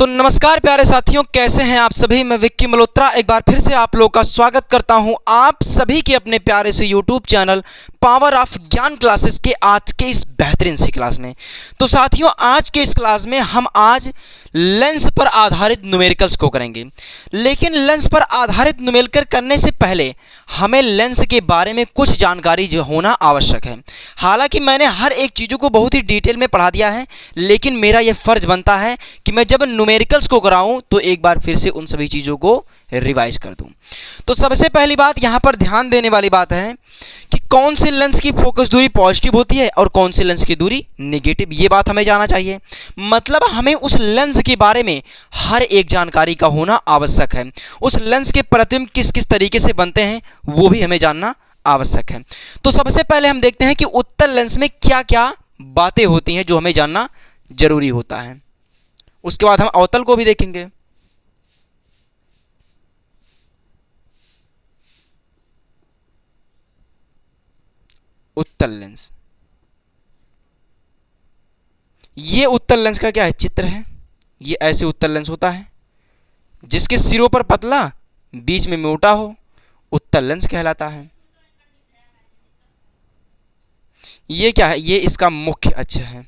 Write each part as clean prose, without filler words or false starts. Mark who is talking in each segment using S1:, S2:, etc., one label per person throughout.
S1: तो नमस्कार प्यारे साथियों, कैसे हैं आप सभी। मैं विक्की मल्होत्रा एक बार फिर से आप लोग का स्वागत करता हूं आप सभी के अपने प्यारे से यूट्यूब चैनल पावर ऑफ ज्ञान क्लासेस के आज के इस बेहतरीन सी क्लास में। तो साथियों, आज के इस क्लास में हम आज लेंस पर आधारित न्यूमेरिकल्स को करेंगे। लेकिन लेंस पर आधारित न्यूमेरिकल करने से पहले हमें लेंस के बारे में कुछ जानकारी जो होना आवश्यक है। हालांकि मैंने हर एक चीज़ों को बहुत ही डिटेल में पढ़ा दिया है, लेकिन मेरा यह फ़र्ज बनता है कि मैं जब न्यूमेरिकल्स को कराऊं तो एक बार फिर से उन सभी चीज़ों को रिवाइज कर दूं। तो सबसे पहली बात यहाँ पर ध्यान देने वाली बात है कि कौन से लेंस की फोकस दूरी पॉजिटिव होती है और कौन से लेंस की दूरी नेगेटिव, ये बात हमें जानना चाहिए। मतलब हमें उस लेंस के बारे में हर एक जानकारी का होना आवश्यक है। उस लेंस के प्रतिबिंब किस किस तरीके से बनते हैं वो भी हमें जानना आवश्यक है। तो सबसे पहले हम देखते हैं कि उत्तल लेंस में क्या क्या बातें होती हैं जो हमें जानना जरूरी होता है। उसके बाद हम अवतल को भी देखेंगे। उत्तल लेंस, ये उत्तल लेंस का क्या है, चित्र है। ये ऐसे उत्तल लेंस होता है जिसके सिरों पर पतला, बीच में मोटा हो, उत्तल लेंस कहलाता है। ये क्या है, ये इसका मुख्य अक्ष है।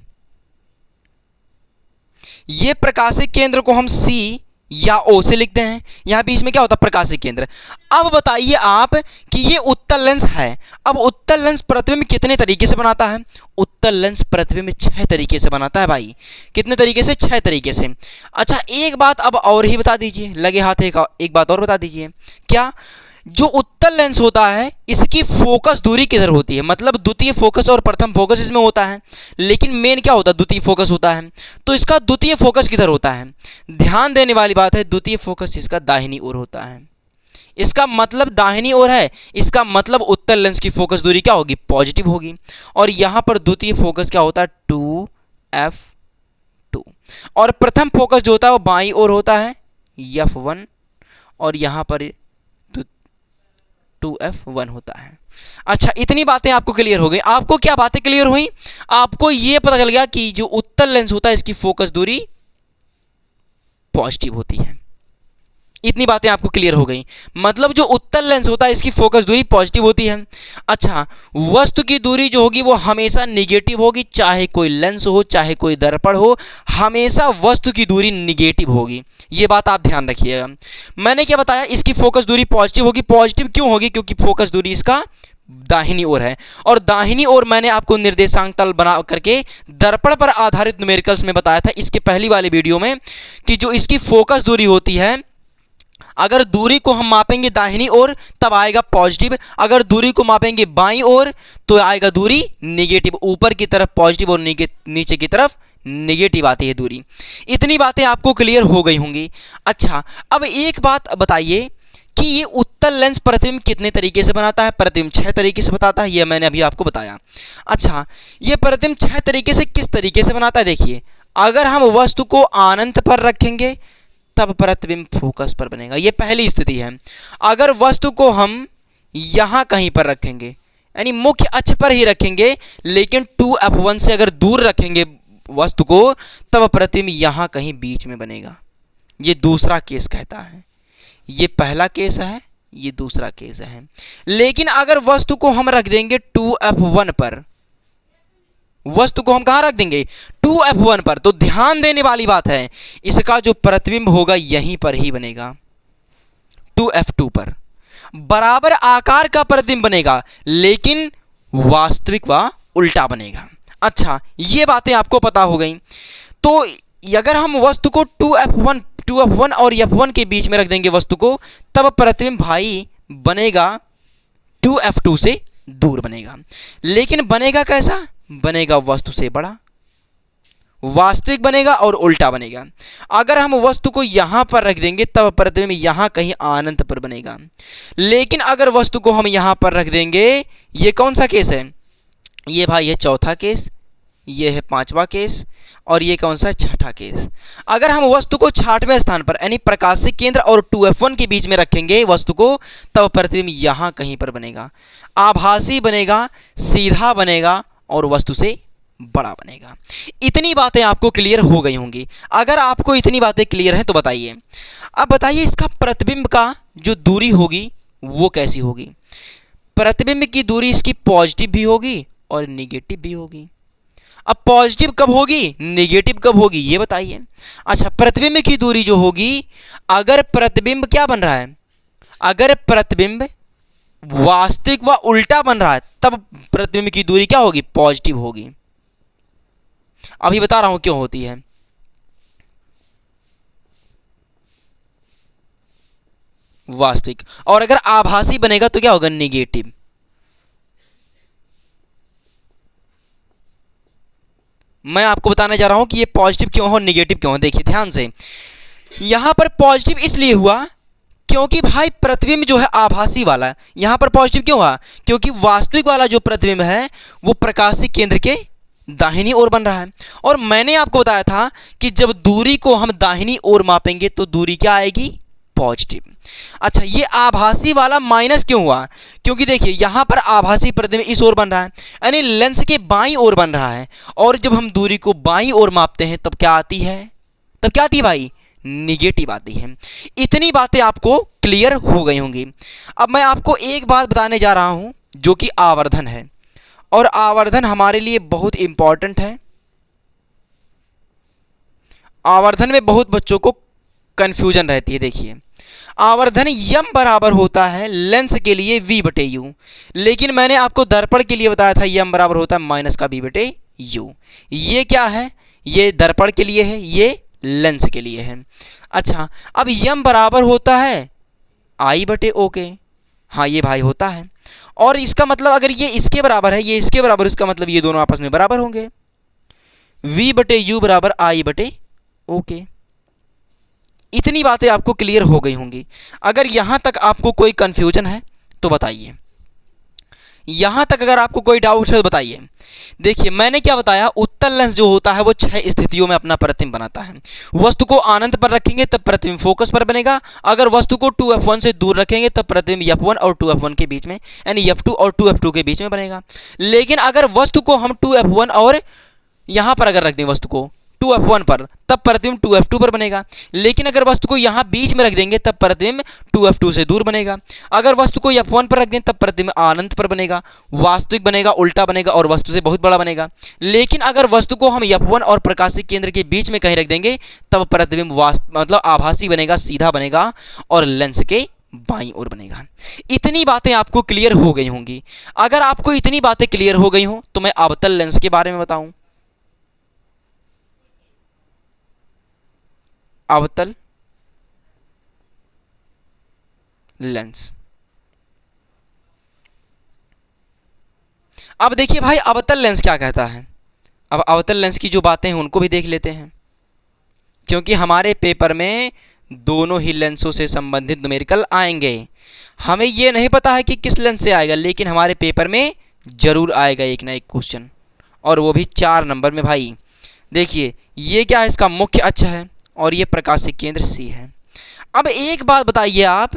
S1: ये प्रकाशिक केंद्र को हम सी या ओ से लिखते हैं। यहां बीच में क्या होता है, प्रकाशिक केंद्र। अब बताइए आप कि ये उत्तल लेंस है। अब उत्तल लेंस प्रतिबिंब कितने तरीके से बनाता है। उत्तल लेंस प्रतिबिंब 6 तरीके से बनाता है भाई। कितने तरीके से, 6 तरीके से। अच्छा, एक बात अब और ही बता दीजिए, लगे हाथ एक बात और बता दीजिए। क्या, जो उत्तल लेंस होता है इसकी फोकस दूरी किधर होती है। मतलब द्वितीय फोकस और प्रथम फोकस इसमें होता है, लेकिन मेन क्या होता है, द्वितीय फोकस होता है। तो इसका द्वितीय फोकस किधर होता है। ध्यान देने वाली बात है, द्वितीय फोकस इसका दाहिनी ओर होता है। इसका मतलब दाहिनी ओर है, इसका मतलब उत्तल लेंस की फोकस दूरी क्या होगी, पॉजिटिव होगी। और यहां पर द्वितीय फोकस क्या होता है, 2f2। और प्रथम फोकस जो होता है वो बाईं ओर होता है, f1। और यहां पर 2f1 होता है। अच्छा, इतनी बातें आपको क्लियर हो गई। आपको क्या बातें क्लियर हुई, आपको यह पता चल गया कि जो उत्तल लेंस होता है इसकी फोकस दूरी पॉजिटिव होती है। इतनी बातें आपको क्लियर हो गई। मतलब जो उत्तल लेंस होता है इसकी फोकस दूरी पॉजिटिव होती है। अच्छा, वस्तु की दूरी जो होगी वो हमेशा निगेटिव होगी। चाहे कोई लेंस हो, चाहे कोई दर्पण हो, हमेशा वस्तु की दूरी निगेटिव होगी। ये बात आप ध्यान रखिएगा। मैंने क्या बताया, इसकी फोकस दूरी पॉजिटिव होगी। पॉजिटिव क्यों होगी, क्योंकि फोकस दूरी इसका दाहिनी ओर है। और दाहिनी ओर मैंने आपको निर्देशांक तल बना करके दर्पण पर आधारित न्यूमेरिकल्स में बताया था इसके पहली वाली वीडियो में, कि जो इसकी फोकस दूरी होती है, अगर दूरी को हम मापेंगे दाहिनी ओर तब आएगा पॉजिटिव, अगर दूरी को मापेंगे बाईं ओर तो आएगा दूरी नेगेटिव। ऊपर की तरफ पॉजिटिव और नीचे की तरफ नेगेटिव आती है दूरी। इतनी बातें आपको क्लियर हो गई होंगी। अच्छा, अब एक बात बताइए कि ये उत्तल लेंस प्रतिबिंब कितने तरीके से बनाता है। प्रतिबिंब 6 तरीके से बताता है, ये मैंने अभी आपको बताया। अच्छा, ये प्रतिबिंब 6 तरीके से किस तरीके से बनाता है, देखिए। अगर हम वस्तु को अनंत पर रखेंगे तब प्रतिबिंब फोकस पर बनेगा, ये पहली स्थिति है। अगर वस्तु को हम यहां कहीं पर रखेंगे, यानी मुख्य अक्ष पर ही रखेंगे, लेकिन 2f1 से अगर दूर रखेंगे वस्तु को, तब प्रतिबिंब यहां कहीं बीच में बनेगा। ये दूसरा केस कहता है। ये पहला केस है, ये दूसरा केस है। लेकिन अगर वस्तु को हम रख देंगे 2f1 पर, वस्तु को हम कहां रख देंगे, 2f1 पर, तो ध्यान देने वाली बात है, इसका जो प्रतिबिंब होगा यहीं पर ही बनेगा, 2f2 पर। बराबर आकार का प्रतिबिंब बनेगा, लेकिन वास्तविक व उल्टा बनेगा। अच्छा, ये बातें आपको पता हो गई। तो अगर हम वस्तु को 2f1 और f1 के बीच में रख देंगे वस्तु को, तब प्रतिबिंब भाई बनेगा 2f2 से दूर बनेगा। लेकिन बनेगा कैसा, बनेगा वस्तु से बड़ा, वास्तविक बनेगा और उल्टा बनेगा। अगर हम वस्तु को यहां पर रख देंगे तब प्रतिबिंब यहां कहीं अनंत पर बनेगा। लेकिन अगर वस्तु को हम यहां पर रख देंगे, ये कौन सा केस है, ये भाई है चौथा केस, ये है पांचवा केस, और ये कौन सा, छठा केस। अगर हम वस्तु को 6वें स्थान पर यानी प्रकाशिक केंद्र और 2f1 के बीच में रखेंगे वस्तु को, तब प्रतिबिंब यहां कहीं पर बनेगा, आभासी बनेगा, सीधा बनेगा और वस्तु से बड़ा बनेगा। इतनी बातें आपको क्लियर हो गई होंगी। अगर आपको इतनी बातें क्लियर हैं तो बताइए, अब बताइए इसका प्रतिबिंब का जो दूरी होगी वो कैसी होगी। प्रतिबिंब की दूरी इसकी पॉजिटिव भी होगी और निगेटिव भी होगी। अब पॉजिटिव कब होगी, निगेटिव कब होगी, ये बताइए। अच्छा, प्रतिबिंब की दूरी जो होगी, अगर प्रतिबिंब क्या बन रहा है, अगर प्रतिबिंब वास्तविक व उल्टा बन रहा है तब प्रतिबिंब की दूरी क्या होगी, पॉजिटिव होगी। अभी बता रहा हूं क्यों होती है। वास्तविक, और अगर आभासी बनेगा तो क्या होगा, निगेटिव। मैं आपको बताने जा रहा हूं कि ये पॉजिटिव क्यों हो, निगेटिव क्यों हो। देखिए ध्यान से, यहां पर पॉजिटिव इसलिए हुआ क्योंकि भाई प्रतिबिंब जो है आभासी वाला, यहां पर पॉजिटिव क्यों हुआ, क्योंकि वास्तविक वाला जो प्रतिबिंब है वो प्रकाशिक केंद्र के दाहिनी ओर बन रहा है। और मैंने आपको बताया था कि जब दूरी को हम दाहिनी ओर मापेंगे तो दूरी क्या आएगी, पॉजिटिव। अच्छा, ये आभासी वाला माइनस क्यों हुआ, क्योंकि देखिए यहां पर आभासी प्रतिबिंब इस ओर बन रहा है, यानी लेंस के बाईं ओर बन रहा है। और जब हम दूरी को बाईं ओर मापते हैं तब क्या आती है, तब क्या आती है भाई, निगेटिव आती है। इतनी बातें आपको क्लियर हो गई होंगी। अब मैं आपको एक बात बताने जा रहा हूं जो कि आवर्धन है, और आवर्धन हमारे लिए बहुत इंपॉर्टेंट है। आवर्धन में बहुत बच्चों को कंफ्यूजन रहती है। देखिए, आवर्धन यम बराबर होता है लेंस के लिए v बटे यू, लेकिन मैंने आपको दर्पण के लिए बताया था यम बराबर होता है माइनस का v बटे यू। ये क्या है, ये दर्पण के लिए है, ये लेंस के लिए है। अच्छा, अब यम बराबर होता है आई बटे ओ के, हाँ ये भाई होता है। और इसका मतलब अगर ये इसके बराबर है, ये इसके बराबर, इसका मतलब ये दोनों आपस में बराबर होंगे। v बटे यू बराबर आई बटे ओ के। इतनी बातें आपको क्लियर हो गई होंगी। अगर यहां तक आपको कोई कंफ्यूजन है तो बताइए, यहां तक अगर आपको कोई डाउट है तो बताइए। देखिए मैंने क्या बताया, उत्तल लेंस जो होता है वो 6 स्थितियों में अपना प्रतिबिंब बनाता है। वस्तु को अनंत पर रखेंगे तब प्रतिबिंब फोकस पर बनेगा। अगर वस्तु को 2f1 से दूर रखेंगे तब प्रतिबिंब f1 और 2f1 के बीच में, यानी f2 और 2f2 के बीच में बनेगा। लेकिन अगर वस्तु को हम 2f1 और यहां पर अगर रख दें वस्तु को 2f1 पर, तब प्रतिबिंब 2f2 पर बनेगा। लेकिन अगर वस्तु को यहां बीच में रख देंगे तब प्रतिबिंब 2f2 से दूर बनेगा। अगर वस्तु को f1 पर रख दें तब प्रतिबिंब अनंत पर बनेगा, वास्तविक बनेगा, उल्टा बनेगा और वस्तु से बहुत बड़ा बनेगा। लेकिन अगर वस्तु को हम f1 और प्रकाशिक केंद्र के बीच में कहीं रख देंगे तब प्रतिबिंब मतलब आभासी बनेगा, सीधा बनेगा और लेंस के बाईं ओर बनेगा। इतनी बातें आपको क्लियर हो गई होंगी। अगर आपको इतनी बातें क्लियर हो गई हो तो मैं अवतल लेंस के बारे में बताऊं। अवतल लेंस, अब देखिए भाई अवतल लेंस क्या कहता है। अब अवतल लेंस की जो बातें हैं उनको भी देख लेते हैं, क्योंकि हमारे पेपर में दोनों ही लेंसों से संबंधित न्यूमेरिकल आएंगे। हमें ये नहीं पता है कि किस लेंस से आएगा, लेकिन हमारे पेपर में जरूर आएगा एक ना एक क्वेश्चन, और वो भी 4 नंबर में भाई। देखिए ये क्या है, इसका मुख्य अक्ष है और ये प्रकाशिक केंद्र सी है। अब एक बात बताइए आप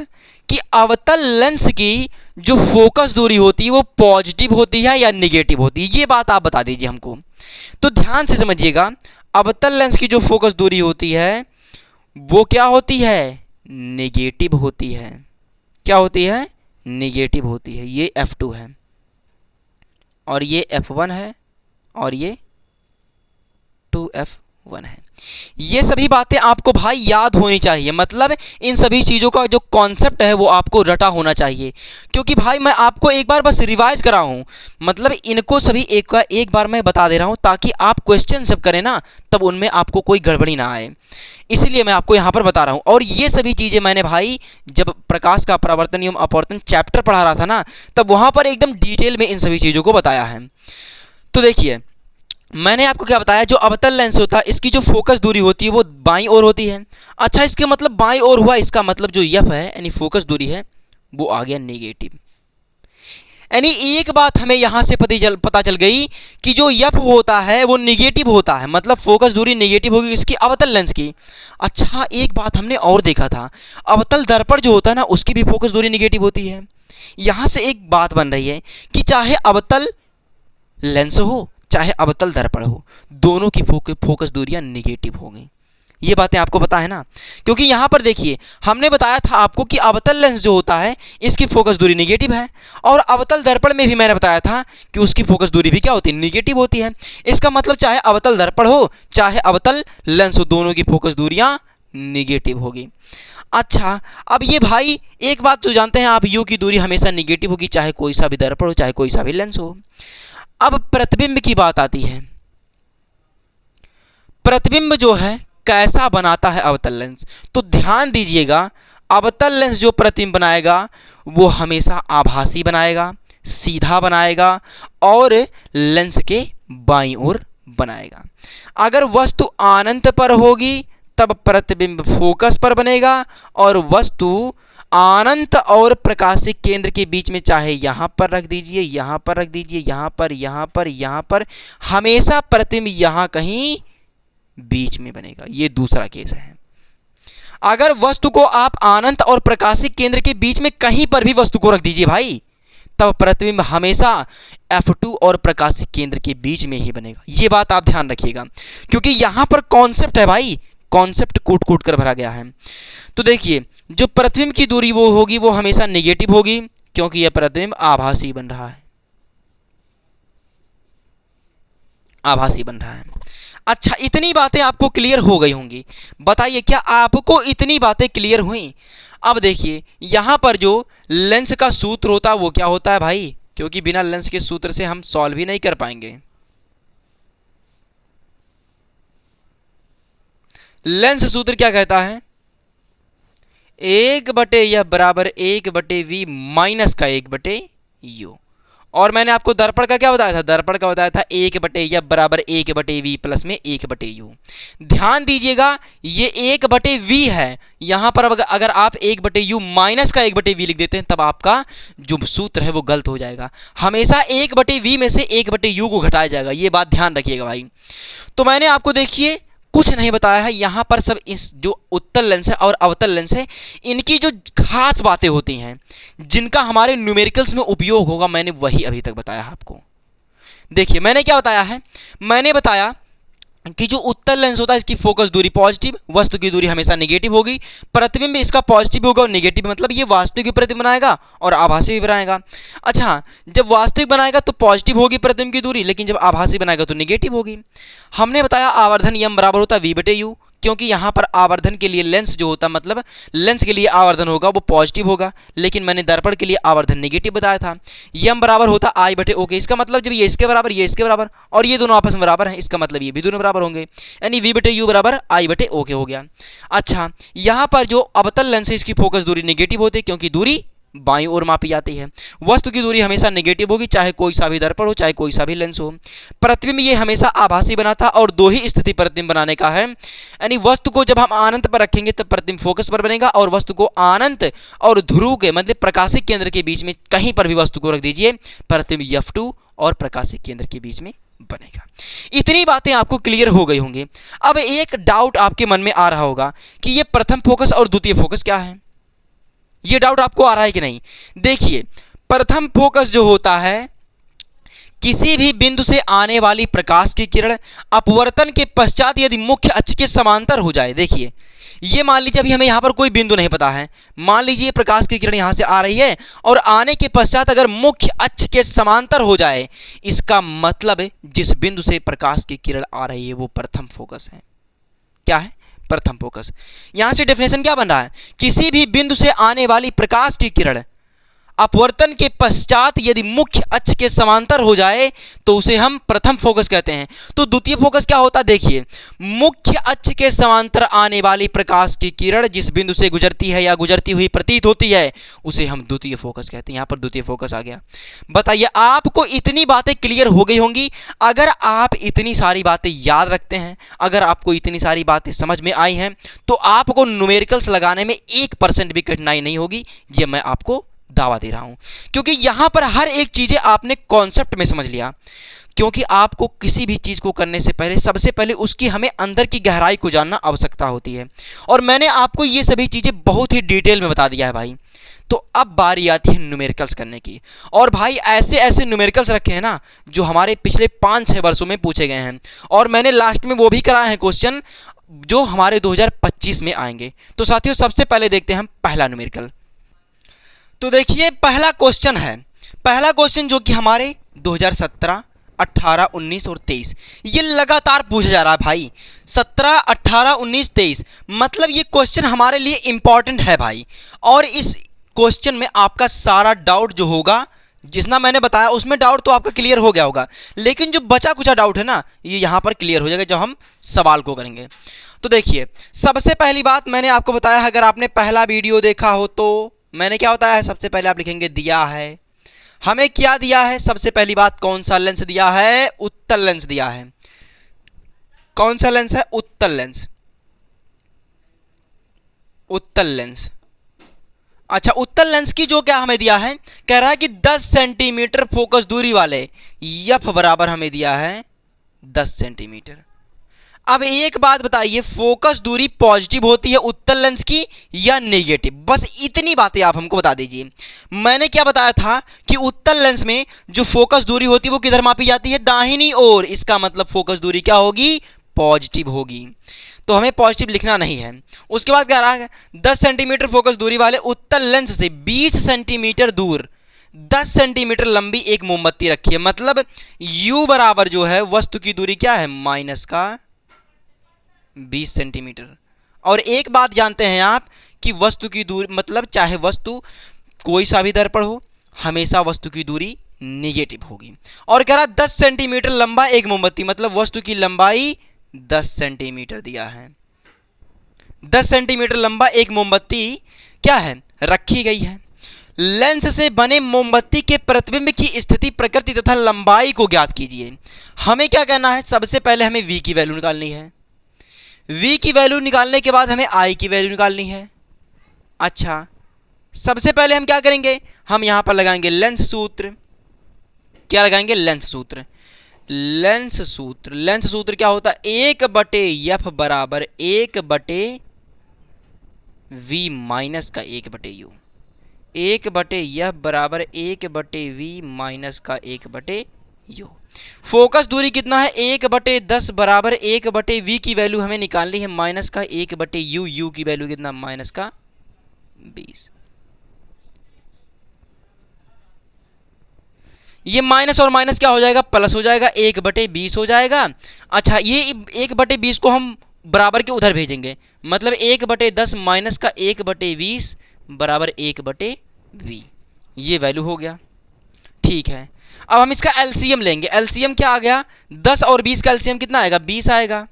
S1: कि अवतल लेंस की जो फोकस दूरी होती है वो पॉजिटिव होती है या निगेटिव होती है, ये बात आप बता दीजिए हमको। तो ध्यान से समझिएगा, अवतल लेंस की जो फोकस दूरी होती है वो क्या होती है, निगेटिव होती है। क्या होती है, निगेटिव होती है। ये f2 है और ये f1 है और ये 2f1 है। ये सभी बातें आपको भाई याद होनी चाहिए, मतलब इन सभी चीज़ों का जो कॉन्सेप्ट है वो आपको रटा होना चाहिए। क्योंकि भाई मैं आपको एक बार बस रिवाइज करा हूँ, मतलब इनको सभी एक बार मैं बता दे रहा हूँ ताकि आप क्वेश्चन जब करें ना तब उनमें आपको कोई गड़बड़ी ना आए, इसलिए मैं आपको यहाँ पर बता रहा हूँ। और ये सभी चीज़ें मैंने भाई जब प्रकाश का परावर्तन एवं अपवर्तन चैप्टर पढ़ा रहा था ना, तब वहाँ पर एकदम डिटेल में इन सभी चीज़ों को बताया है। तो देखिए मैंने आपको क्या बताया, जो अवतल लेंस होता है इसकी जो फोकस दूरी होती है वो बाईं ओर होती है। अच्छा, इसके मतलब बाईं ओर हुआ, इसका मतलब जो f है यानी फोकस दूरी है वो आ गया नेगेटिव। यानी एक बात हमें यहाँ से पता चल गई कि जो f होता है वो निगेटिव होता है, मतलब फोकस दूरी निगेटिव होगी इसकी अवतल लेंस की। अच्छा, एक बात हमने और देखा था, अवतल दर्पण जो होता है ना उसकी भी फोकस दूरी निगेटिव होती है। यहाँ से एक बात बन रही है कि चाहे अवतल लेंस हो चाहे अवतल दर्पण हो, दोनों की फोकस दूरियां निगेटिव हो गई। ये बातें आपको पता है ना, क्योंकि यहाँ पर देखिए हमने बताया था आपको कि अवतल लेंस जो होता है इसकी फोकस दूरी निगेटिव है, और अवतल दर्पण में भी मैंने बताया था कि उसकी फोकस दूरी भी क्या होती है, निगेटिव होती है। इसका मतलब चाहे अवतल दर्पण हो चाहे अवतल लेंस हो, दोनों की फोकस दूरियां निगेटिव होगी। अच्छा, अब ये भाई एक बात तो जानते हैं आप, यू की दूरी हमेशा निगेटिव होगी चाहे कोई सा भी दर्पण हो चाहे कोई सा भी लेंस हो। अब प्रतिबिंब की बात आती है। प्रतिबिंब जो है कैसा बनाता है अवतल लेंस, तो ध्यान दीजिएगा अवतल लेंस जो प्रतिबिंब बनाएगा वो हमेशा आभासी बनाएगा, सीधा बनाएगा और लेंस के बाईं ओर बनाएगा। अगर वस्तु अनंत पर होगी तब प्रतिबिंब फोकस पर बनेगा, और वस्तु अनंत और प्रकाशिक केंद्र के बीच में चाहे यहां पर रख दीजिए, यहां पर रख दीजिए, यहां पर, यहां पर, यहां पर, हमेशा प्रतिबिंब यहां कहीं बीच में बनेगा। ये दूसरा केस है। अगर वस्तु को आप अनंत और प्रकाशिक केंद्र के बीच में कहीं पर भी वस्तु को रख दीजिए भाई, तब प्रतिबिंब हमेशा F2 और प्रकाशिक केंद्र के बीच में ही बनेगा। ये बात आप ध्यान रखिएगा, क्योंकि यहां पर कॉन्सेप्ट है भाई, कॉन्सेप्ट कूट कूट कर भरा गया है। तो देखिए जो प्रतिबिंब की दूरी वो होगी वो हमेशा नेगेटिव होगी, क्योंकि यह प्रतिबिंब आभासी बन रहा है, आभासी बन रहा है। अच्छा, इतनी बातें आपको क्लियर हो गई होंगी। बताइए क्या आपको इतनी बातें क्लियर हुई? अब देखिए यहां पर जो लेंस का सूत्र होता है वो क्या होता है भाई, क्योंकि बिना लेंस के सूत्र से हम सॉल्व ही नहीं कर पाएंगे। लेंस सूत्र क्या कहता है, 1/यह बराबर 1/v माइनस का 1/u। और मैंने आपको दर्पण का क्या बताया था, दर्पण का बताया था 1/यह बराबर 1/v प्लस में 1/u। ध्यान दीजिएगा ये 1/v है, यहां पर अगर आप 1/u माइनस का 1/v लिख देते हैं तब आपका जो सूत्र है वो गलत हो जाएगा। हमेशा 1/v में से 1/u को घटाया जाएगा, ये बात ध्यान रखिएगा भाई। तो मैंने आपको देखिए कुछ नहीं बताया है, यहाँ पर सब इस जो उत्तल लेंस है और अवतल लेंस है इनकी जो खास बातें होती हैं जिनका हमारे न्यूमेरिकल्स में उपयोग होगा, मैंने वही अभी तक बताया है आपको। देखिए मैंने क्या बताया है, मैंने बताया कि जो उत्तल लेंस होता है इसकी फोकस दूरी पॉजिटिव, वस्तु की दूरी हमेशा नेगेटिव होगी। प्रतिबिंब इसका पॉजिटिव होगा और नेगेटिव, मतलब ये वास्तविक प्रतिबिंब बनाएगा और आभासी भी बनाएगा। अच्छा, जब वास्तविक बनाएगा तो पॉजिटिव होगी प्रतिबिंब की दूरी, लेकिन जब आभासी बनाएगा तो नेगेटिव होगी। हमने बताया आवर्धन यम बराबर होता है v/u, क्योंकि यहाँ पर आवर्धन के लिए लेंस जो होता है, मतलब लेंस के लिए आवर्धन होगा वो पॉजिटिव होगा, लेकिन मैंने दर्पण के लिए आवर्धन नेगेटिव बताया था। यम बराबर होता I/O के, इसका मतलब जब ये इसके बराबर ये इसके बराबर और ये दोनों आपस में बराबर हैं, इसका मतलब ये भी दोनों बराबर होंगे, यानी v/u बराबर I/O के हो गया। अच्छा, यहाँ पर जो अवतल लेंस है इसकी फोकस दूरी नेगेटिव होती है, क्योंकि दूरी बाईं ओर मापी जाती है। वस्तु की दूरी हमेशा नेगेटिव होगी चाहे कोई सा भी दर्पण हो चाहे कोई सा भी लेंस हो। प्रतिबिंब ये हमेशा आभासी बना था और दो ही स्थिति प्रतिबिंब बनाने का है, यानी वस्तु को जब हम अनंत पर रखेंगे तब प्रतिबिंब फोकस पर बनेगा, और वस्तु को अनंत और ध्रुव के मतलब प्रकाशिक केंद्र के बीच में कहीं पर भी वस्तु को रख दीजिए, प्रतिबिंब F2 और प्रकाशिक केंद्र के बीच में बनेगा। इतनी बातें आपको क्लियर हो गई होंगी। अब एक डाउट आपके मन में आ रहा होगा कि ये प्रथम फोकस और द्वितीय फोकस क्या है, ये डाउट आपको आ रहा है कि नहीं? देखिए प्रथम फोकस जो होता है किसी भी बिंदु से आने वाली प्रकाश की किरण अपवर्तन के पश्चात यदि मुख्य अक्ष के समांतर हो जाए। देखिए ये मान लीजिए अभी हमें यहाँ पर कोई बिंदु नहीं पता है, मान लीजिए प्रकाश की किरण यहाँ से आ रही है और आने के पश्चात अगर मुख्य अक्ष के समांतर हो जाए, इसका मतलब जिस बिंदु से प्रकाश की किरण आ रही है वो प्रथम फोकस है। क्या है? प्रथम फोकस। यहां से डेफिनेशन क्या बन रहा है, किसी भी बिंदु से आने वाली प्रकाश की किरण अपवर्तन के पश्चात यदि मुख्य अक्ष के समांतर हो जाए तो उसे हम प्रथम फोकस कहते हैं। तो द्वितीय फोकस क्या होता है, देखिए मुख्य अक्ष के समांतर आने वाली प्रकाश की किरण जिस बिंदु से गुजरती है या गुजरती हुई प्रतीत होती है उसे हम द्वितीय फोकस कहते हैं। यहां पर द्वितीय फोकस आ गया। बताइए आपको इतनी बातें क्लियर हो गई होंगी। अगर आप इतनी सारी बातें याद रखते हैं, अगर आपको इतनी सारी बातें समझ में आई हैं, तो आपको न्यूमेरिकल्स लगाने में 1% भी कठिनाई नहीं होगी, ये मैं आपको दावा दे रहा हूं, क्योंकि यहां पर हर एक चीजें आपने कॉन्सेप्ट में समझ लिया। क्योंकि आपको किसी भी चीज को करने से पहले सबसे पहले उसकी हमें अंदर की गहराई को जानना आवश्यकता होती है, और मैंने आपको ये सभी चीजें बहुत ही डिटेल में बता दिया है भाई। तो अब बारी आती है न्यूमेरिकल्स करने की। और भाई ऐसे ऐसे न्यूमेरिकल्स रखे हैं ना जो हमारे पिछले 5-6 वर्षों में पूछे गए हैं, और मैंने लास्ट में वो भी कराए हैं क्वेश्चन जो हमारे 2025 में आएंगे। तो साथियों सबसे पहले देखते हैं हम पहला न्यूमेरिकल। तो देखिए पहला क्वेश्चन है, पहला क्वेश्चन जो कि हमारे 2017, 18, 19 और 23 ये लगातार पूछा जा रहा है भाई। 17, 18, 19, 23 मतलब ये क्वेश्चन हमारे लिए इंपॉर्टेंट है भाई। और इस क्वेश्चन में आपका सारा डाउट जो होगा, जितना मैंने बताया उसमें डाउट तो आपका क्लियर हो गया होगा, लेकिन जो बचा कुचा डाउट है ना ये यहाँ पर क्लियर हो जाएगा जब हम सवाल को करेंगे। तो देखिए सबसे पहली बात मैंने आपको बताया है, अगर आपने पहला वीडियो देखा हो तो मैंने क्या बताया है, सबसे पहले आप लिखेंगे दिया है, हमें क्या दिया है, सबसे पहली बात कौन सा लेंस दिया है, उत्तल लेंस दिया है। कौन सा लेंस है, उत्तल लेंस, उत्तल लेंस। अच्छा उत्तल लेंस की जो क्या हमें दिया है, कह रहा है कि 10 सेंटीमीटर फोकस दूरी वाले एफ बराबर हमें दिया है 10 सेंटीमीटर। अब एक बात बताइए, फोकस दूरी पॉजिटिव होती है उत्तल लेंस की या नेगेटिव, बस इतनी बातें आप हमको बता दीजिए। मैंने क्या बताया था कि उत्तल लेंस में जो फोकस दूरी होती है वो किधर मापी जाती है, दाहिनी ओर, इसका मतलब फोकस दूरी क्या होगी, पॉजिटिव होगी। तो हमें पॉजिटिव लिखना नहीं है। उसके बाद क्या रहा है, 10 सेंटीमीटर फोकस दूरी वाले उत्तल लेंस से 20 सेंटीमीटर दूर 10 सेंटीमीटर लंबी एक मोमबत्ती रखी है, मतलब u बराबर जो है वस्तु की दूरी क्या है, माइनस का 20 सेंटीमीटर। और एक बात जानते हैं आप कि वस्तु की दूरी मतलब चाहे वस्तु कोई सा भी दर्पण हो, हमेशा वस्तु की दूरी निगेटिव होगी। और कह रहा 10 सेंटीमीटर लंबा एक मोमबत्ती, मतलब वस्तु की लंबाई 10 सेंटीमीटर दिया है। 10 सेंटीमीटर लंबा एक मोमबत्ती क्या है, रखी गई है। लेंस से बने मोमबत्ती के प्रतिबिंब की स्थिति, प्रकृति तथा लंबाई को ज्ञात कीजिए। हमें क्या करना है, सबसे पहले हमें v की वैल्यू निकालनी है। v की वैल्यू निकालने के बाद हमें i की वैल्यू निकालनी है। अच्छा सबसे पहले हम क्या करेंगे, हम यहां पर लगाएंगे लेंस सूत्र। क्या लगाएंगे, लेंस सूत्र। लेंस सूत्र, लेंस सूत्र क्या होता है, 1/f बराबर 1/v माइनस का 1/u। 1/f बराबर 1/v माइनस का 1/u। फोकस दूरी कितना है, 1/10 बराबर 1/v की वैल्यू हमें निकालनी है माइनस का 1/u। u की वैल्यू कितना, माइनस का 20। ये माइनस और माइनस क्या हो जाएगा, प्लस हो जाएगा, 1/20 हो जाएगा। अच्छा ये 1/20 को हम बराबर के उधर भेजेंगे, मतलब 1/10 माइनस का 1/20 बराबर 1/v। ये वैल्यू हो गया, ठीक है। अब हम इसका एलसीएम लेंगे। एलसीएम क्या आ गया, 10 और 20 का एलसीएम कितना आएगा, 20 आएगा।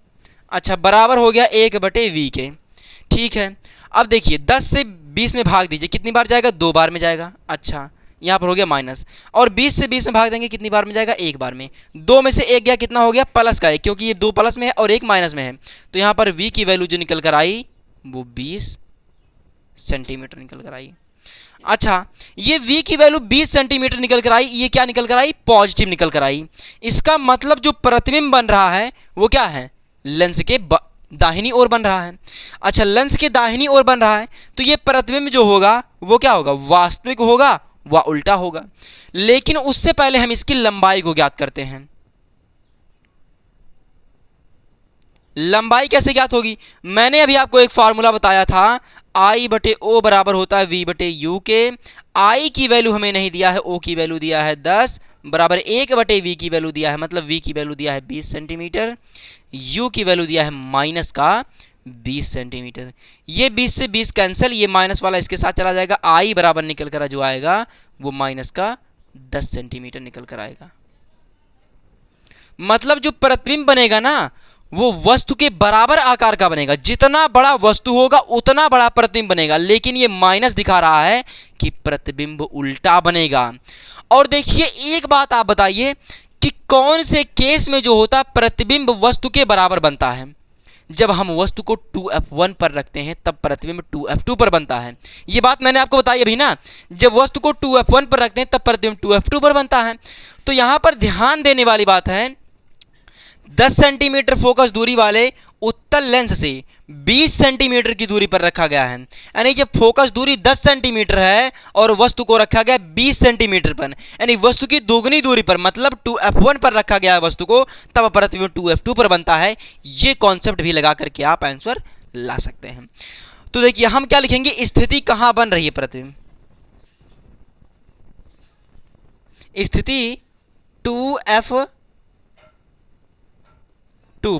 S1: अच्छा बराबर हो गया 1/v के, ठीक है। अब देखिए 10 से 20 में भाग दीजिए, कितनी बार जाएगा, 2 बार में जाएगा। अच्छा यहाँ पर हो गया माइनस, और 20 से 20 में भाग देंगे कितनी बार में जाएगा, 1 बार में। 2 में से 1 गया, कितना हो गया, प्लस का 1, क्योंकि ये 2 प्लस में है और 1 माइनस में है। तो यहाँ पर v की वैल्यू जो निकल कर आई वो 20 सेंटीमीटर निकल कर आई। अच्छा ये v की वैल्यू 20 सेंटीमीटर निकल कर आई, ये क्या निकल कर आई, पॉजिटिव निकल कर आई। इसका मतलब जो प्रतिबिंब बन रहा है वो क्या है, लेंस के दाहिनी ओर बन रहा है। अच्छा लेंस के दाहिनी ओर बन रहा है तो ये प्रतिबिंब जो होगा वो क्या होगा, वास्तविक होगा व उल्टा होगा। लेकिन उससे पहले हम इसकी लंबाई को ज्ञात करते हैं। लंबाई कैसे ज्ञात होगी, मैंने अभी आपको एक फॉर्मूला बताया था, I/O बराबर होता है v/u के। I की वैल्यू हमें नहीं दिया है, O की वैल्यू दिया है 10 बराबर 1/v की वैल्यू दिया है, मतलब v की वैल्यू दिया है 20 सेंटीमीटर, u की वैल्यू दिया है माइनस का 20 सेंटीमीटर। ये 20 से 20 कैंसिल, ये माइनस वाला इसके साथ चला जाएगा। I बराबर निकल कर जो आएगा वो माइनस का 10 सेंटीमीटर निकल कर आएगा। मतलब जो प्रतिबिंब बनेगा ना वो वस्तु के बराबर आकार का बनेगा, जितना बड़ा वस्तु होगा उतना बड़ा प्रतिबिंब बनेगा। लेकिन ये माइनस दिखा रहा है कि प्रतिबिंब उल्टा बनेगा। और देखिए एक बात आप बताइए कि कौन से केस में जो होता प्रतिबिंब वस्तु के बराबर बनता है, जब हम वस्तु को 2f1 पर रखते हैं तब प्रतिबिंब 2f2 पर बनता है। ये बात मैंने आपको बताई अभी ना, जब वस्तु को 2f1 पर रखते हैं तब प्रतिबिंब 2f2 पर बनता है। तो यहां पर ध्यान देने वाली बात है, 10 सेंटीमीटर फोकस दूरी वाले उत्तल लेंस से 20 सेंटीमीटर की दूरी पर रखा गया है। यानी जब फोकस दूरी 10 सेंटीमीटर है और वस्तु को रखा गया 20 सेंटीमीटर पर, यानी वस्तु की दोगुनी दूरी पर, मतलब 2f1 पर रखा गया है वस्तु को, तब प्रतिबिंब 2f2 पर बनता है। ये कॉन्सेप्ट भी लगा करके आप आंसर ला सकते हैं। तो देखिए हम क्या लिखेंगे, स्थिति कहां बन रही है प्रतिबिंब, स्थिति 2f2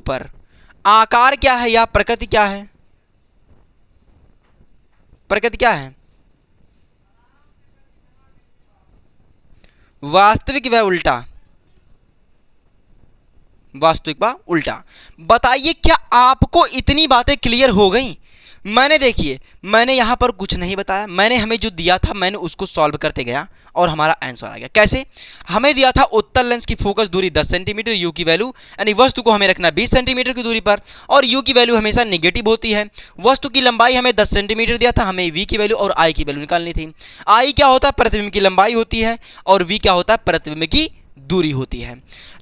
S1: पर। आकार क्या है या प्रकृति क्या है, प्रकृति क्या है, वास्तविक व उल्टा, वास्तविक व उल्टा। बताइए क्या आपको इतनी बातें क्लियर हो गई। मैंने देखिए मैंने यहां पर कुछ नहीं बताया, मैंने हमें जो दिया था मैंने उसको सॉल्व करते गया और हमारा आंसर आ गया। कैसे, हमें दिया था उत्तल लेंस की फोकस दूरी 10 सेंटीमीटर, यू की वैल्यू, यानी वस्तु को हमें रखना 20 सेंटीमीटर की दूरी पर, और यू की वैल्यू हमेशा नेगेटिव होती है। वस्तु की लंबाई हमें 10 सेंटीमीटर दिया था, हमें वी की वैल्यू और आई की वैल्यू निकालनी थी। आई क्या होता है, प्रतिबिंब की लंबाई होती है, और वी क्या होता है, प्रतिबिंब की दूरी होती है।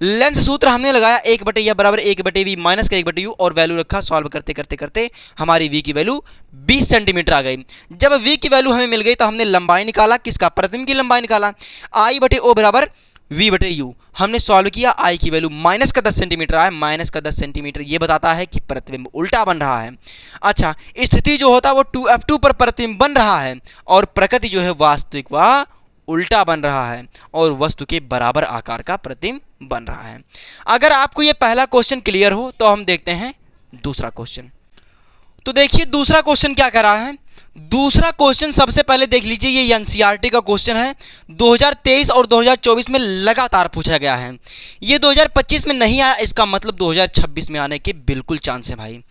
S1: लेंस सूत्र हमने लगाया 1/f बराबर 1/v माइनस का 1/u, और वैल्यू रखा, सॉल्व करते करते करते हमारी v की वैल्यू 20 सेंटीमीटर आ गई। जब v की वैल्यू हमें मिल गई तो हमने लंबाई निकाला, किसका, प्रतिबिंब की लंबाई निकाला, I/O बराबर v/u। हमने सॉल्व किया, I की वैल्यू माइनस का 10 सेंटीमीटर आया, माइनस का 10 सेंटीमीटर ये बताता है कि प्रतिबिंब उल्टा बन रहा है। अच्छा, स्थिति जो होता है वो 2f2 पर प्रतिबिंब बन रहा है, और प्रकृति जो है वास्तविक व उल्टा बन रहा है, और वस्तु के बराबर आकार का प्रतिबिंब बन रहा है। अगर आपको ये पहला क्वेश्चन क्लियर हो तो हम देखते हैं दूसरा क्वेश्चन। तो देखिए दूसरा क्वेश्चन क्या कर रहा है। दूसरा क्वेश्चन सबसे पहले देख लीजिए, ये एनसीईआरटी का क्वेश्चन है, 2023 और 2024 में लगातार पूछा गया है। ये 2025 में नहीं आया, इसका मतलब 2026 में आने के बिल्कुल चांस है भाई।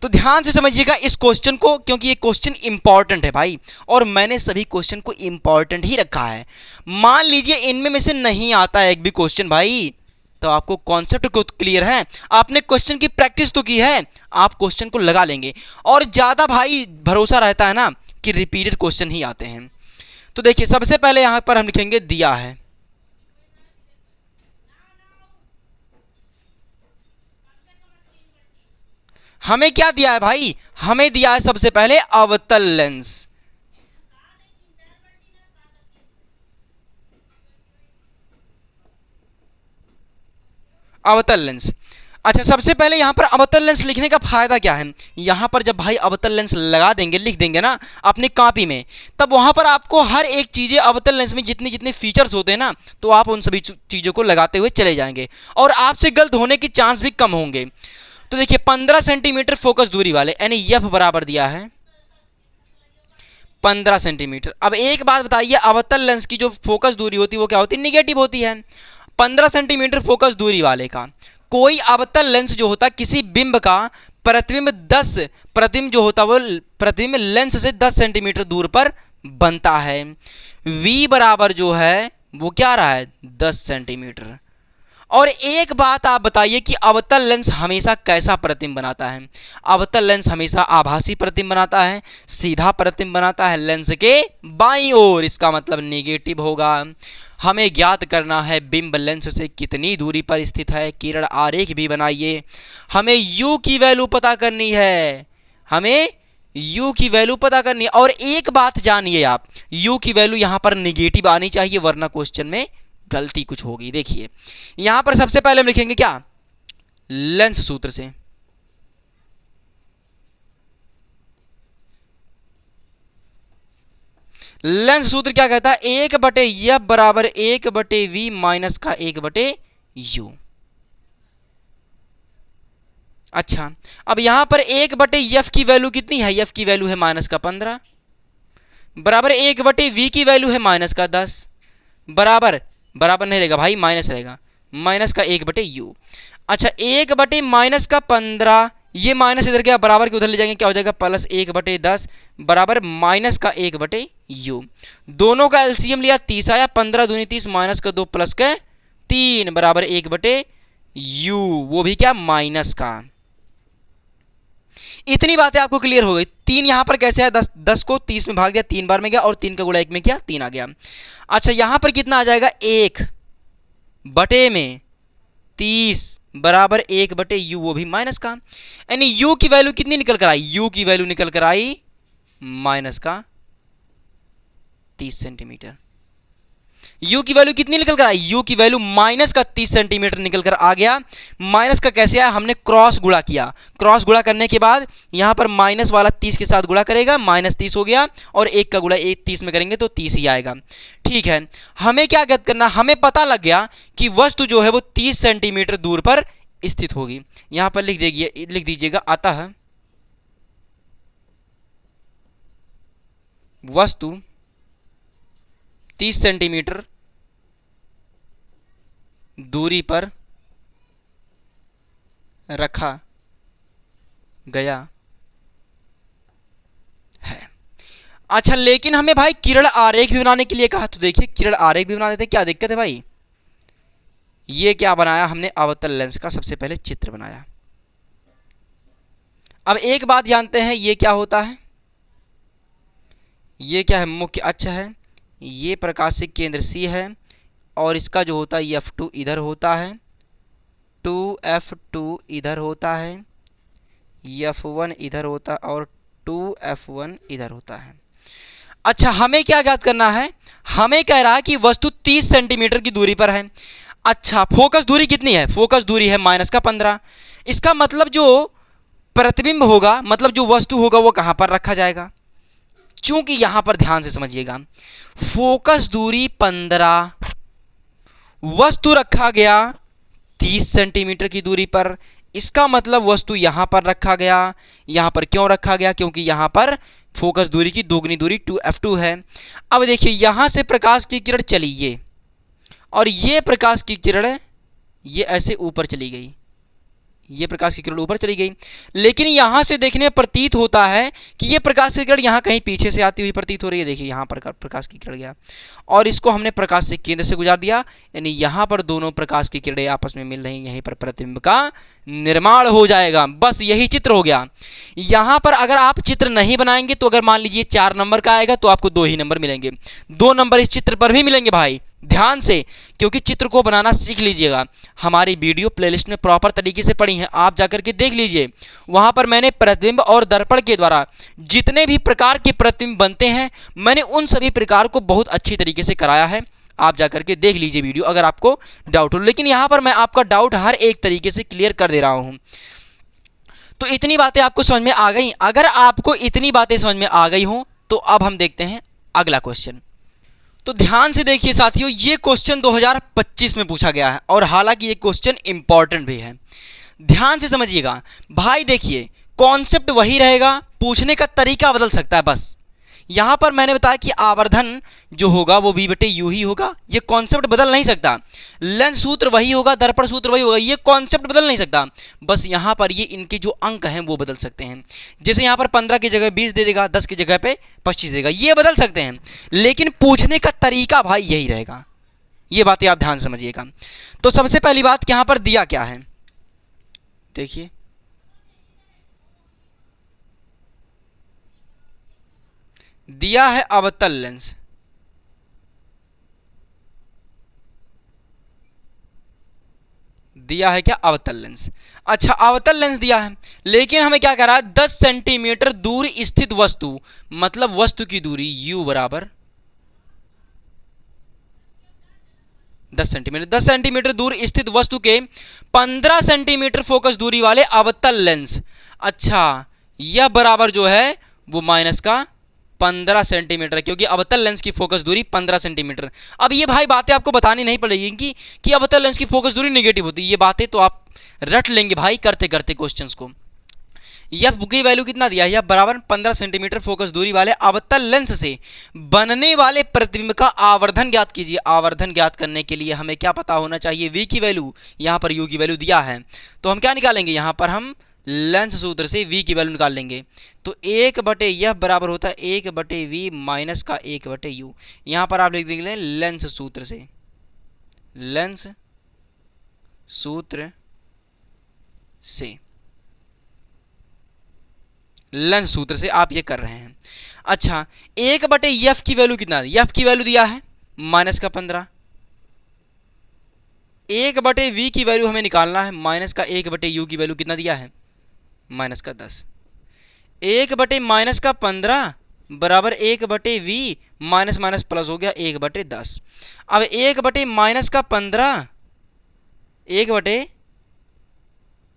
S1: तो ध्यान से समझिएगा इस क्वेश्चन को, क्योंकि ये क्वेश्चन इंपॉर्टेंट है भाई, और मैंने सभी क्वेश्चन को इंपॉर्टेंट ही रखा है। मान लीजिए इनमें में से नहीं आता है एक भी क्वेश्चन भाई, तो आपको कॉन्सेप्ट को क्लियर है, आपने क्वेश्चन की प्रैक्टिस तो की है, आप क्वेश्चन को लगा लेंगे, और ज़्यादा भाई भरोसा रहता है ना कि रिपीटेड क्वेश्चन ही आते हैं। तो देखिए सबसे पहले यहां पर हम लिखेंगे दिया है, हमें क्या दिया है भाई, हमें दिया है सबसे पहले अवतल लेंस। अवतल लेंस, अच्छा सबसे पहले यहां पर अवतल लेंस लिखने का फायदा क्या है, यहां पर जब भाई अवतल लेंस लगा देंगे, लिख देंगे ना अपनी कॉपी में, तब वहां पर आपको हर एक चीजें अवतल लेंस में जितने जितने फीचर्स होते हैं ना, तो आप उन सभी चीजों को लगाते हुए चले जाएंगे, और आपसे गलत होने के चांस भी कम होंगे। तो देखिए 15 सेंटीमीटर फोकस दूरी वाले, यानी एफ बराबर दिया है 15 सेंटीमीटर। अब एक बात बताइए, अवतल लेंस की जो फोकस दूरी होती है वो क्या होती है, निगेटिव होती है। 15 सेंटीमीटर फोकस दूरी वाले का कोई अवतल लेंस जो होता है, किसी बिंब का प्रतिबिंब 10, प्रतिबिंब जो होता है वो प्रतिबिंब लेंस से 10 सेंटीमीटर दूर पर बनता है। v बराबर जो है वो क्या रहा है, 10 सेंटीमीटर। और एक बात आप बताइए कि अवतल लेंस हमेशा कैसा प्रतिबिंब बनाता है, अवतल लेंस हमेशा आभासी प्रतिबिंब बनाता है, सीधा प्रतिबिंब बनाता है लेंस के बाईं ओर, इसका मतलब नेगेटिव होगा। हमें ज्ञात करना है बिंब लेंस से कितनी दूरी पर स्थित है, किरण आरेख भी बनाइए। हमें u की वैल्यू पता करनी है, हमें u की वैल्यू पता करनी है। और एक बात जानिए आप, u की वैल्यू यहां पर निगेटिव आनी चाहिए, वरना क्वेश्चन में गलती कुछ होगी। देखिए यहां पर सबसे पहले हम लिखेंगे क्या, लेंस सूत्र से, लेंस सूत्र क्या कहता है, 1/f बराबर 1/v माइनस का 1/u। अच्छा अब यहां पर 1/f की वैल्यू कितनी है, f की वैल्यू है माइनस का 15, बराबर 1/v की वैल्यू है माइनस का 10, बराबर बराबर नहीं रहेगा भाई, माइनस रहेगा, माइनस का 1/u। अच्छा 1/ माइनस का 15, ये माइनस इधर गया, बराबर के उधर ले जाएंगे, क्या हो जाएगा, प्लस 1/10 बराबर माइनस का 1/u। दोनों का एलसीएम लिया, 30 आया, 15 दूनी 30, माइनस का 2 प्लस का 3 बराबर 1/u, वो भी क्या, माइनस का। इतनी बातें आपको क्लियर हो गई। 3 यहां पर कैसे है, 10 को 30 में भाग दिया, 3 बार में गया, और 3 का गुणा 1 में किया, 3 आ गया। अच्छा यहां पर कितना आ जाएगा, 1 बटे में 30 बराबर 1/u, वो भी माइनस का, यानी u की वैल्यू कितनी निकल कर आई, u की वैल्यू निकल कर आई माइनस का 30 सेंटीमीटर। u की वैल्यू कितनी निकल कर आई, u की वैल्यू माइनस का 30 सेंटीमीटर निकल कर आ गया। माइनस का कैसे आया, हमने क्रॉस गुणा किया, क्रॉस गुणा करने के बाद यहां पर माइनस वाला 30 के साथ गुणा करेगा, -30 हो गया, और 1 का गुणा 30 में करेंगे तो 30 ही आएगा। ठीक है, हमें क्या ज्ञात करना, हमें पता लग गया कि वस्तु जो है वो 30 सेंटीमीटर दूर पर स्थित होगी। यहां पर लिख दीजिएगा अतः वस्तु 30 सेंटीमीटर दूरी पर रखा गया है। अच्छा, लेकिन हमें भाई किरण आरेख भी बनाने के लिए कहा, तो देखिए किरण आरेख भी बना देते हैं, क्या दिक्कत है भाई। ये क्या बनाया हमने, अवतल लेंस का सबसे पहले चित्र बनाया। अब एक बात जानते हैं, ये क्या होता है, ये क्या है, मुख्य अक्ष है, ये प्रकाशिक केंद्र C है, और इसका जो होता है F2 इधर होता है, 2F2 इधर होता है, F1 इधर होता है, और 2F1 इधर होता है। अच्छा, हमें क्या ज्ञात करना है, हमें कह रहा है कि वस्तु 30 सेंटीमीटर की दूरी पर है। अच्छा, फोकस दूरी कितनी है, फोकस दूरी है -15। इसका मतलब जो प्रतिबिंब होगा, मतलब जो वस्तु होगा वो कहां पर रखा जाएगा, चूंकि यहां पर ध्यान से समझिएगा, फोकस दूरी 15, वस्तु रखा गया 30 सेंटीमीटर की दूरी पर, इसका मतलब वस्तु यहां पर रखा गया। यहां पर क्यों रखा गया, क्योंकि यहां पर फोकस दूरी की दोगुनी दूरी 2F2 है। अब देखिए यहां से प्रकाश की किरण चली ये, और ये प्रकाश की किरण ये ऐसे ऊपर चली गई, ये प्रकाश की किरण ऊपर चली गई, लेकिन यहां से देखने में प्रतीत होता है कि ये प्रकाश की किरण यहां कहीं पीछे से आती हुई प्रतीत हो रही है। देखिए यहां पर प्रकाश की किरण गया, और इसको हमने प्रकाश से केंद्र से गुजार दिया, यानी यहां पर दोनों प्रकाश की किरणें आपस में मिल रही, यहीं पर प्रतिबिंब का निर्माण हो जाएगा। बस यही चित्र हो गया। यहां पर अगर आप चित्र नहीं बनाएंगे तो अगर मान लीजिए 4 नंबर का आएगा तो आपको 2 ही नंबर मिलेंगे, 2 नंबर इस चित्र पर भी मिलेंगे भाई, ध्यान से, क्योंकि चित्र को बनाना सीख लीजिएगा। हमारी वीडियो प्लेलिस्ट में प्रॉपर तरीके से पड़ी है, आप जाकर के देख लीजिए, वहां पर मैंने प्रतिबिंब और दर्पण के द्वारा जितने भी प्रकार के प्रतिबिंब बनते हैं, मैंने उन सभी प्रकार को बहुत अच्छी तरीके से कराया है। आप जाकर के देख लीजिए वीडियो अगर आपको डाउट हो, लेकिन यहां पर मैं आपका डाउट हर एक तरीके से क्लियर कर दे रहा हूं। तो इतनी बातें आपको समझ में आ गई। अगर आपको इतनी बातें समझ में आ गई हो तो अब हम देखते हैं अगला क्वेश्चन। तो ध्यान से देखिए साथियों, ये क्वेश्चन 2025 में पूछा गया है, और हालांकि ये क्वेश्चन इंपॉर्टेंट भी है, ध्यान से समझिएगा भाई। देखिए कॉन्सेप्ट वही रहेगा, पूछने का तरीका बदल सकता है बस। यहां पर मैंने बताया कि आवर्धन जो होगा वो V/U ही होगा, ये कॉन्सेप्ट बदल नहीं सकता। लेंस सूत्र वही होगा, दर्पण सूत्र वही होगा, ये कॉन्सेप्ट बदल नहीं सकता। बस यहां पर ये इनके जो अंक हैं वो बदल सकते हैं। जैसे यहां पर 15 की जगह 20 दे देगा, 10 की जगह पे 25 देगा, ये बदल सकते हैं, लेकिन पूछने का तरीका भाई यही रहेगा। ये बातें आप ध्यान समझिएगा। तो सबसे पहली बात कि यहां पर दिया क्या है, देखिए दिया है अवतल लेंस, दिया है क्या, अवतल लेंस। अच्छा, अवतल लेंस दिया है, लेकिन हमें क्या कह रहा है, 10 सेंटीमीटर दूर स्थित वस्तु, मतलब वस्तु की दूरी u बराबर 10 सेंटीमीटर, 10 सेंटीमीटर दूर स्थित वस्तु के 15 सेंटीमीटर फोकस दूरी वाले अवतल लेंस। अच्छा, यह बराबर जो है वो माइनस का 15 सेंटीमीटर, क्योंकि अवतल लेंस की फोकस दूरी 15 सेंटीमीटर। अब ये भाई बातें आपको बतानी नहीं पड़ेगी कि अवतल लेंस की फोकस दूरी नेगेटिव होती है, ये बातें तो आप रट लेंगे भाई करते करते क्वेश्चंस को। यह की वैल्यू कितना दिया है, यह बराबर 15 सेंटीमीटर फोकस दूरी वाले अवतल लेंस से बनने वाले प्रतिबिंब का आवर्धन ज्ञात कीजिए। आवर्धन ज्ञात करने के लिए हमें क्या पता होना चाहिए, V की वैल्यू, यहाँ पर U की वैल्यू दिया है, तो हम क्या निकालेंगे, यहाँ पर हम लेंस सूत्र से V की वैल्यू निकाल लेंगे। तो 1/, यह बराबर होता है 1/V माइनस का 1/U। यहाँ पर आप लिख देंगे लेंस सूत्र से, लेंस सूत्र से, लेंस सूत्र से आप ये कर रहे हैं। अच्छा, 1/F की वैल्यू कितना, F की वैल्यू दिया है -15, एक बटे वी की वैल्यू हमें निकालना है, माइनस का एक बटे यू की वैल्यू कितना दिया है, माइनस का 10। एक बटे माइनस का 15 बराबर एक बटे वी, माइनस माइनस प्लस हो गया एक बटे 10। अब एक बटे माइनस का 15, एक बटे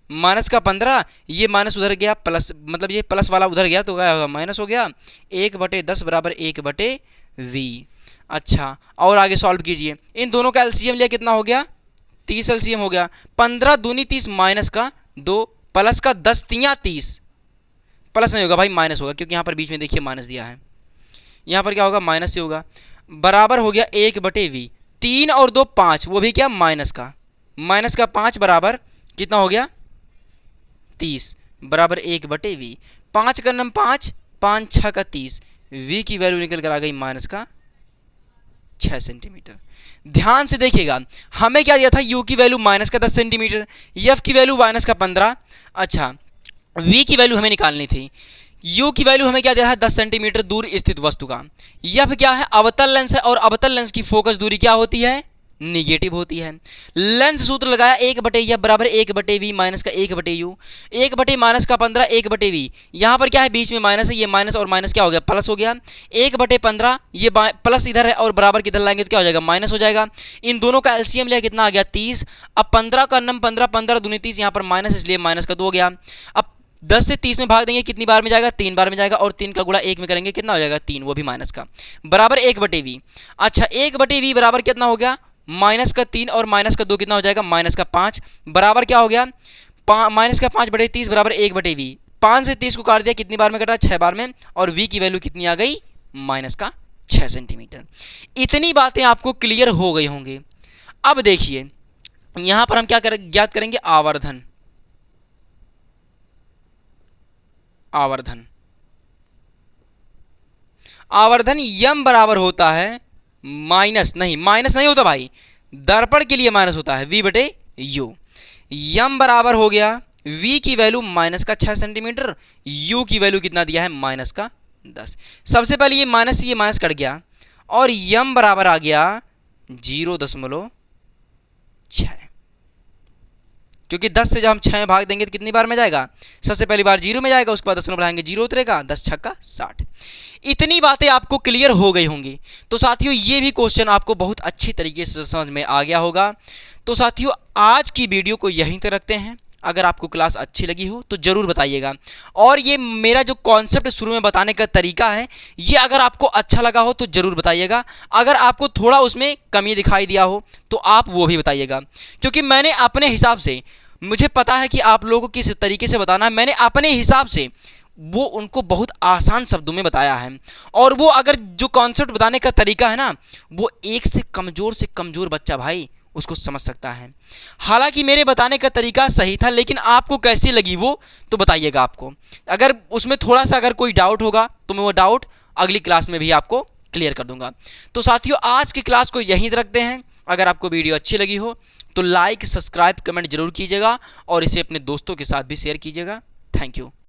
S1: माइनस का 15, ये माइनस उधर गया प्लस, मतलब ये प्लस वाला उधर गया तो क्या होगा, माइनस हो गया। एक बटे 10 बराबर एक बटे वी। अच्छा, और आगे सॉल्व कीजिए, इन दोनों का एलसीएम लिया कितना हो गया, 30 एलसीएम हो गया। 15 दूनी 30 माइनस का 2 प्लस का 10 तियाँ 30, प्लस नहीं होगा भाई माइनस होगा, क्योंकि यहाँ पर बीच में देखिए माइनस दिया है, यहाँ पर क्या होगा माइनस ही होगा। बराबर हो गया एक बटे वी, 3 और 2 5, वो भी क्या माइनस का 5 बराबर कितना हो गया 30 बराबर एक बटे वी। 5 का नम 5, 5 6 का 30, वी की वैल्यू निकल कर आ गई माइनस का 6 सेंटीमीटर। ध्यान से देखिएगा, हमें क्या दिया था, यू की वैल्यू माइनस का 10 सेंटीमीटर, एफ की वैल्यू माइनस का 15। अच्छा, वी की वैल्यू हमें निकालनी थी, यू की वैल्यू हमें क्या दिया है 10 सेंटीमीटर दूर स्थित वस्तु का। एफ क्या है, अवतल लेंस है, और अवतल लेंस की फोकस दूरी क्या होती है, निगेटिव होती है। लेंस सूत्र लगाया, एक बटे एफ बराबर एक बटे वी माइनस का एक बटे यू, एक बटे माइनस का 15 एक बटे वी, यहाँ पर क्या है बीच में माइनस है, ये माइनस और माइनस क्या हो गया प्लस हो गया, एक बटे 15, ये प्लस इधर है और बराबर किधर लाएंगे तो क्या हो जाएगा माइनस हो जाएगा। इन दोनों का एलसीएम लिया कितना आ गया 30। अब 15 का नम 15, 15 दूनी 30, यहाँ पर माइनस इसलिए माइनस का 2 हो गया। अब 10 से 30 में भाग देंगे कितनी बार में जाएगा, 3 बार में जाएगा, और 3 का गुणा 1 में करेंगे कितना हो जाएगा 3, वो भी माइनस का, बराबर एक बटे वी। अच्छा, एक बटे वी बराबर कितना हो गया, माइनस का 3 और माइनस का 2 कितना हो जाएगा, माइनस का 5, बराबर क्या हो गया माइनस का 5 बटे 30 बराबर एक बटे वी। 5 से 30 को काट दिया, कितनी बार में कटा, 6 बार में, और वी की वैल्यू कितनी आ गई, माइनस का 6 सेंटीमीटर। इतनी बातें आपको क्लियर हो गई होंगी। अब देखिए यहां पर हम क्या ज्ञात करेंगे, आवर्धन। आवर्धन आवर्धन यम बराबर होता है माइनस नहीं होता भाई, दर्पण के लिए माइनस होता है वी बटे यू। यम बराबर हो गया वी की वैल्यू माइनस का 6 सेंटीमीटर, यू की वैल्यू कितना दिया है माइनस का 10। सबसे पहले ये माइनस कट गया, और यम बराबर आ गया 0.6, क्योंकि 10 से जब हम 6 में भाग देंगे तो कितनी बार में जाएगा, सबसे पहली बार 0 में जाएगा, उसके बाद 10 बढ़ाएंगे 0 उतरेगा, 10 छक्का 60। इतनी बातें आपको क्लियर हो गई होंगी। तो साथियों ये भी क्वेश्चन आपको बहुत अच्छी तरीके से समझ में आ गया होगा। तो साथियों आज की वीडियो को यहीं तक रखते हैं। अगर आपको क्लास अच्छी लगी हो तो ज़रूर बताइएगा, और ये मेरा जो कॉन्सेप्ट शुरू में बताने का तरीका है, ये अगर आपको अच्छा लगा हो तो ज़रूर बताइएगा। अगर आपको थोड़ा उसमें कमी दिखाई दिया हो तो आप वो भी बताइएगा, क्योंकि मैंने अपने हिसाब से, मुझे पता है कि आप लोगों को किस तरीके से बताना है, मैंने अपने हिसाब से वो उनको बहुत आसान शब्दों में बताया है। और वो अगर जो कॉन्सेप्ट बताने का तरीका है ना, वो एक से कमज़ोर बच्चा भाई उसको समझ सकता है। हालांकि मेरे बताने का तरीका सही था, लेकिन आपको कैसी लगी वो तो बताइएगा। आपको अगर उसमें थोड़ा सा अगर कोई डाउट होगा तो मैं वो डाउट अगली क्लास में भी आपको क्लियर कर दूंगा। तो साथियों आज की क्लास को यहीं रखते हैं। अगर आपको वीडियो अच्छी लगी हो तो लाइक, सब्सक्राइब, कमेंट जरूर कीजिएगा, और इसे अपने दोस्तों के साथ भी शेयर कीजिएगा। Thank you.